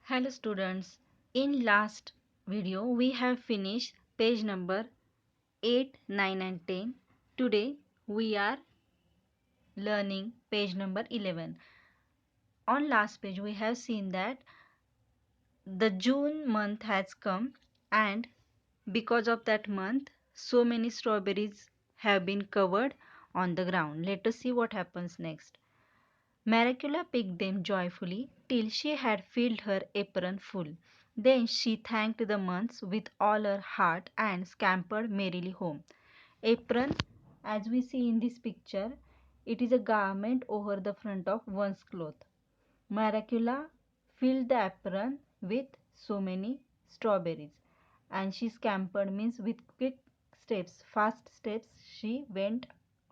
Hello students, in last video we have finished page number 8, 9 and 10. Today we are learning page number 11. On last page we have seen that the June month has come and because of that month so many strawberries have been covered on the ground. Let us see what happens next. Maricula picked them joyfully till she had filled her apron full. Then she thanked the months with all her heart and scampered merrily home. Apron, as we see in this picture, it is a garment over the front of one's cloth. Maricula filled the apron with so many strawberries and she scampered means with quick steps, fast steps she went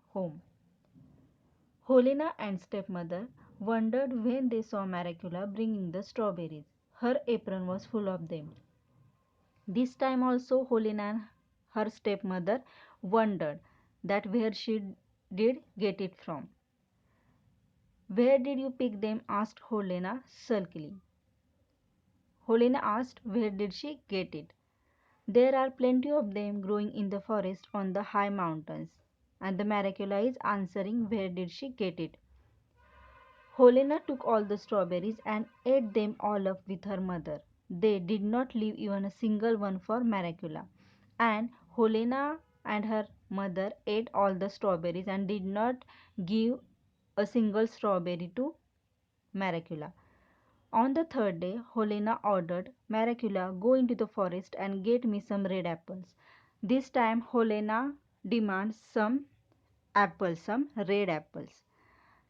home. Helena and stepmother wondered when they saw Maricula bringing the strawberries. Her apron was full of them. This time also Helena and her stepmother wondered that where she did get it from. Where did you pick them? Asked Helena sulkily. Helena asked where did she get it. There are plenty of them growing in the forest on the high mountains. And the Maricula is answering where did she get it. Helena took all the strawberries and ate them all up with her mother. They did not leave even a single one for Maricula. And Helena and her mother ate all the strawberries and did not give a single strawberry to Maricula. On the third day, Helena ordered Maricula, go into the forest and get me some red apples. This time Helena demands some apples, some red apples.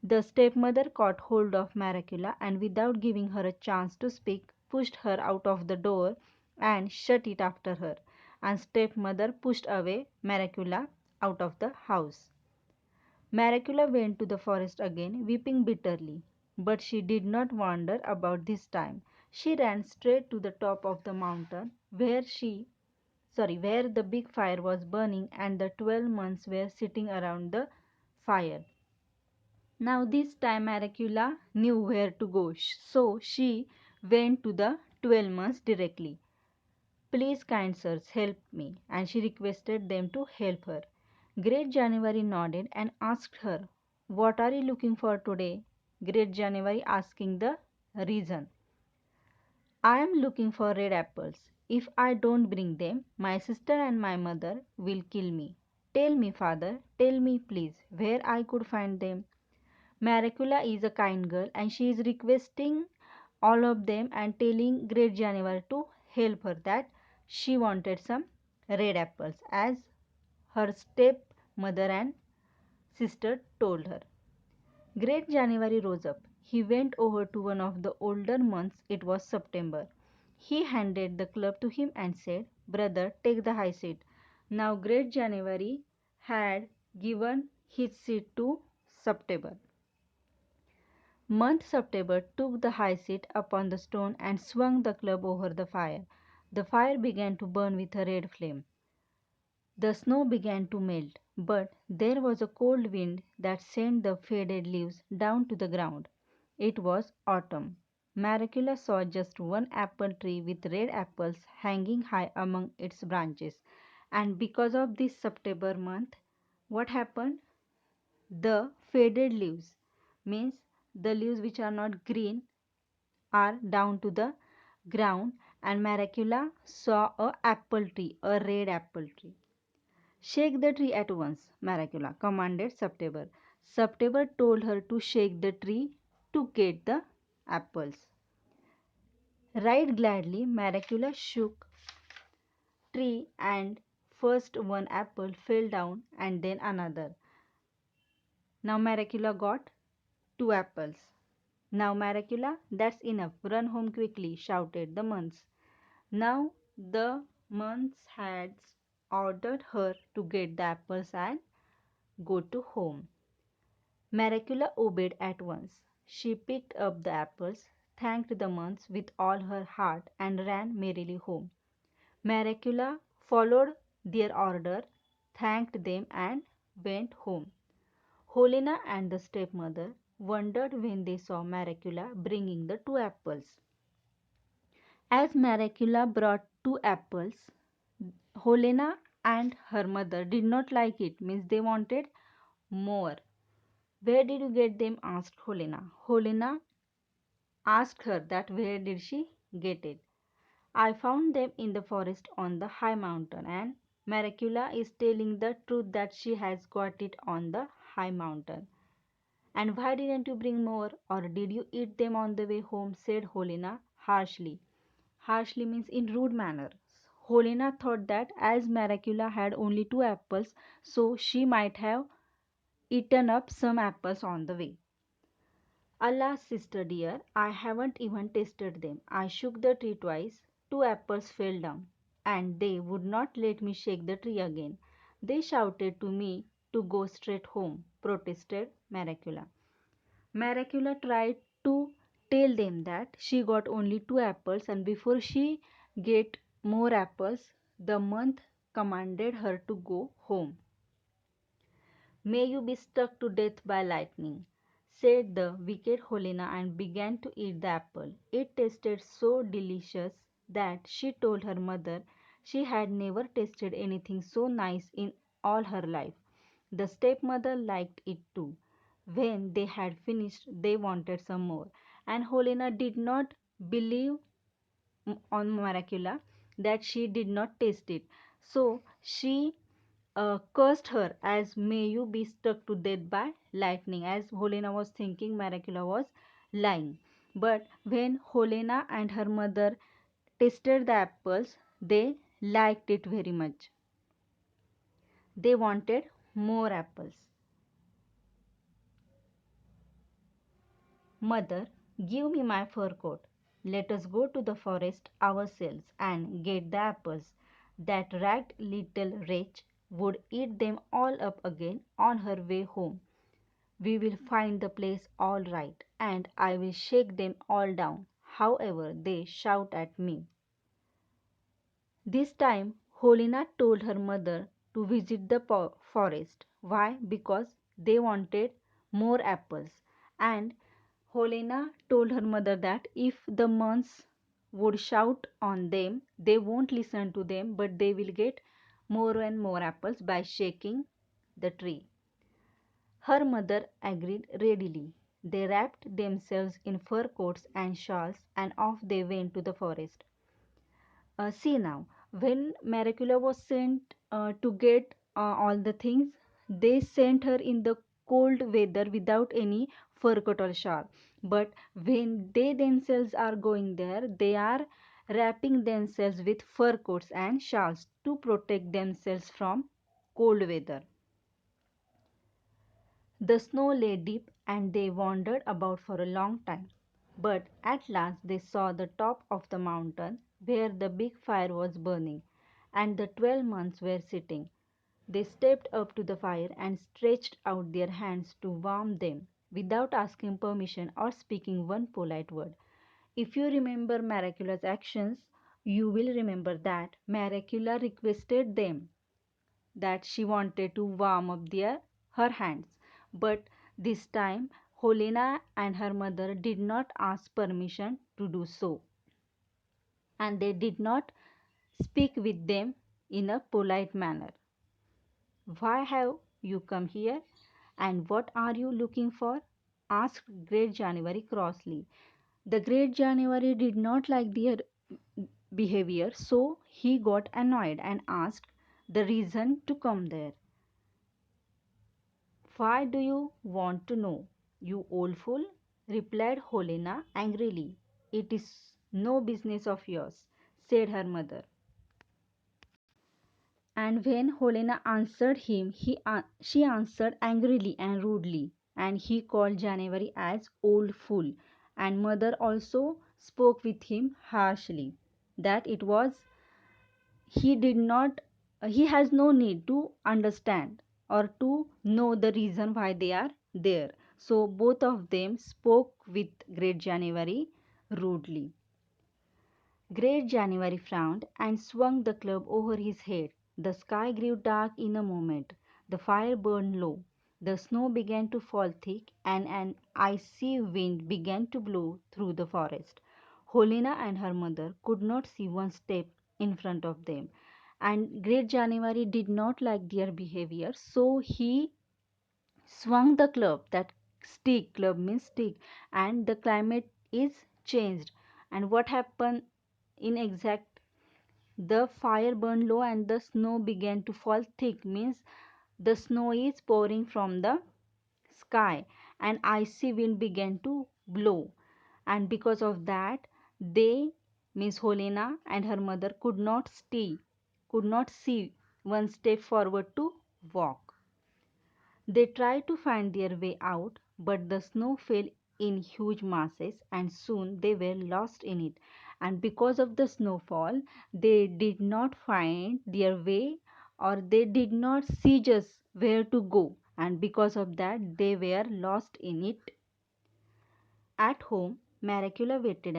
The stepmother caught hold of Maricula and without giving her a chance to speak, pushed her out of the door and shut it after her. And stepmother pushed away Maricula out of the house. Maricula went to the forest again, weeping bitterly. But she did not wander about this time. She ran straight to the top of the mountain where the big fire was burning and the 12 months were sitting around the fire. Now this time Maricula knew where to go, so she went to the 12 months directly. Please, kind sirs, help me, and she requested them to help her. Great January nodded and asked her, what are you looking for today? Great January asking the reason. I am looking for red apples. If I don't bring them, my sister and my mother will kill me. Tell me, father, tell me please, where I could find them. Maricula is a kind girl and she is requesting all of them and telling Great January to help her that she wanted some red apples as her stepmother and sister told her. Great January rose up. He went over to one of the older months. It was September. He handed the club to him and said, brother, take the high seat. Now Great January had given his seat to September. Month September took the high seat upon the stone and swung the club over the fire. The fire began to burn with a red flame. The snow began to melt, but there was a cold wind that sent the faded leaves down to the ground. It was autumn. Maricula saw just one apple tree with red apples hanging high among its branches. And because of this September month, what happened? The faded leaves means the leaves which are not green are down to the ground and Maricula saw a apple tree, a red apple tree. Shake the tree at once, Maricula commanded September. September told her to shake the tree to get the apples. Right gladly, Maricula shook tree and first one apple fell down and then another. Now Maricula got two apples. Now Maricula, that's enough. Run home quickly, shouted the months. Now the months had ordered her to get the apples and go to home. Maricula obeyed at once. She picked up the apples, thanked the months with all her heart, and ran merrily home. Maricula followed their order, thanked them, and went home. Helena and the stepmother wondered when they saw Maricula bringing the two apples. As Maracula brought two apples, Helena and her mother did not like it, means they wanted more. Where did you get them? Asked Helena. Helena asked her that where did she get it. I found them in the forest on the high mountain, and Maracula is telling the truth that she has got it on the high mountain. And why didn't you bring more, or did you eat them on the way home? Said Helena harshly. Harshly means in rude manner. Helena thought that as Maracula had only two apples, so she might have eaten up some apples on the way. Alas, sister dear, I haven't even tasted them. I shook the tree twice, two apples fell down, and they would not let me shake the tree again. They shouted to me to go straight home, protested Maracula. Maracula tried to tell them that she got only two apples, and before she get more apples, the month commanded her to go home. May you be struck to death by lightning, said the wicked Helena, and began to eat the apple. It tasted so delicious that she told her mother she had never tasted anything so nice in all her life. The stepmother liked it too. When they had finished, they wanted some more, and Helena did not believe on Maracula that she did not taste it. So she cursed her as may you be struck to death by lightning, as Helena was thinking Maracula was lying. But when Helena and her mother tasted the apples, they liked it very much. They wanted more apples. Mother, give me my fur coat. Let us go to the forest ourselves and get the apples. That ragged little wretch would eat them all up again on her way home. We will find the place all right, and I will shake them all down, however they shout at me. This time, Helena told her mother to visit the forest. Why? Because they wanted more apples. And Helena told her mother that if the monks would shout on them, they won't listen to them, but they will get more and more apples by shaking the tree. Her mother agreed readily. They wrapped themselves in fur coats and shawls, and off they went to the forest. See now, when Maricula was sent to get all the things, they sent her in the cold weather without any fur coat or shawl. But when they themselves are going there, they are wrapping themselves with fur coats and shawls to protect themselves from cold weather. The snow lay deep and they wandered about for a long time. But at last they saw the top of the mountain where the big fire was burning and the 12 months were sitting. They stepped up to the fire and stretched out their hands to warm them without asking permission or speaking one polite word. If you remember Maracula's actions, you will remember that Maracula requested them that she wanted to warm up her hands. But this time, Helena and her mother did not ask permission to do so, and they did not speak with them in a polite manner. Why have you come here? And what are you looking for? Asked Great January crossly. The Great January did not like their behavior, so he got annoyed and asked the reason to come there. Why do you want to know, you old fool? Replied Helena angrily. It is no business of yours, said her mother. And when Helena answered him, she answered angrily and rudely, and he called January as old fool, and mother also spoke with him harshly, that it was he did not he has no need to understand or to know the reason why they are there. So both of them spoke with Great January rudely. Great January frowned and swung the club over his head. The sky grew dark in a moment. The fire burned low. The snow began to fall thick and an icy wind began to blow through the forest. Helena and her mother could not see one step in front of them. And Great January did not like their behavior, so he swung the club. That stick, club means stick, and the climate is changed. And what happened in exact? The fire burned low and the snow began to fall thick, means the snow is pouring from the sky, and icy wind began to blow. And because of that, they, Miss Helena and her mother, could not see one step forward to walk. They tried to find their way out, but the snow fell in huge masses and soon they were lost in it. And because of the snowfall, they did not find their way, or they did not see just where to go. And because of that, they were lost in it. At home, Maracula waited,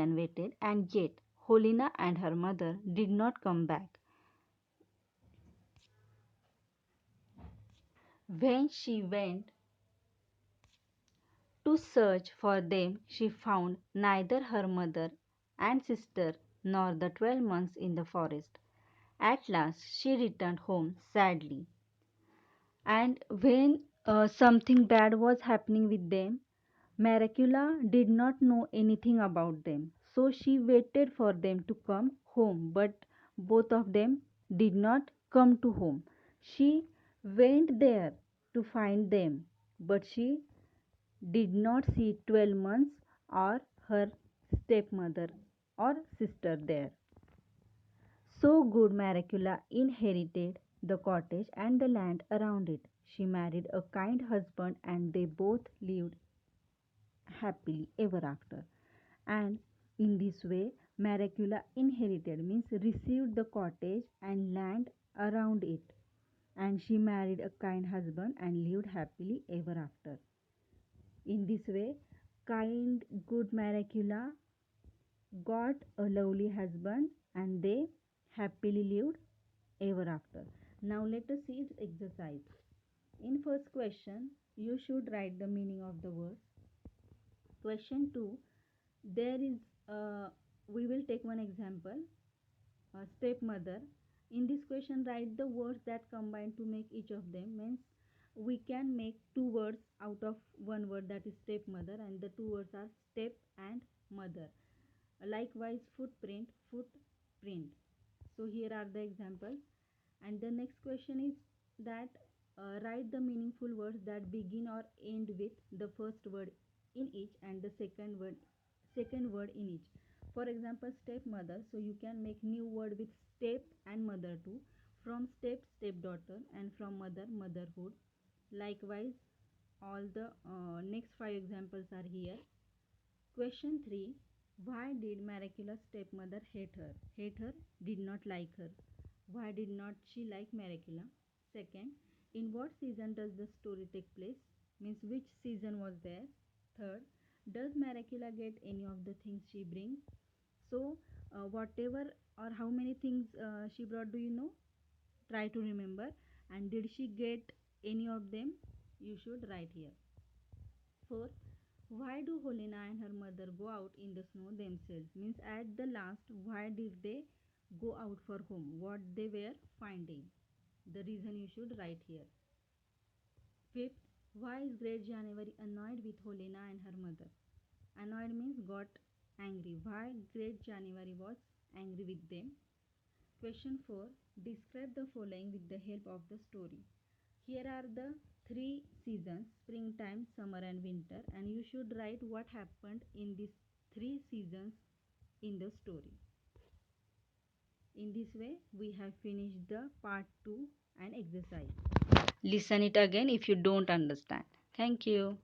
and yet Helena and her mother did not come back. When she went to search for them, she found neither her mother and sister nor the 12 months in the forest. At last, she returned home sadly. And when something bad was happening with them, Maracula did not know anything about them. So she waited for them to come home, but both of them did not come to home. She went there to find them, but she did not see 12 months or her stepmother or sister there. So good Maricula inherited the cottage and the land around it. She married a kind husband and they both lived happily ever after. And in this way, Maricula inherited means received the cottage and land around it. And she married a kind husband and lived happily ever after. In this way, kind, good Maricula got a lovely husband and they happily lived ever after. Now let us see its exercise. In first question, you should write the meaning of the word. Question 2, there is we will take one example, stepmother. In this question, write the words that combine to make each of them. Means we can make two words out of one word, that is stepmother, and the two words are step and mother. Likewise, footprint. So here are the examples. And the next question is that write the meaningful words that begin or end with the first word in each and the second word in each. For example, stepmother, so you can make new word with step and mother too. From step, stepdaughter, and from mother, motherhood. Likewise, all the next five examples are here. Question 3, why did Miraculous stepmother hate her? Hate her, did not like her. Why did not she like Miracula? Second, in what season does the story take place? Means which season was there? Third, does Miracula get any of the things she brings? So, whatever or how many things she brought, do you know? Try to remember. And did she get any of them? You should write here. Fourth, why do Helena and her mother go out in the snow themselves? Means at the last, why did they go out for home? What they were finding? The reason you should write here. Fifth, why is Great January annoyed with Helena and her mother? Annoyed means got angry. Why Great January was angry with them? Question 4, describe the following with the help of the story. Here are the three seasons, springtime, summer, and winter, and you should write what happened in these three seasons in the story. In this way, we have finished the part 2 and exercise. Listen it again if you don't understand. Thank you.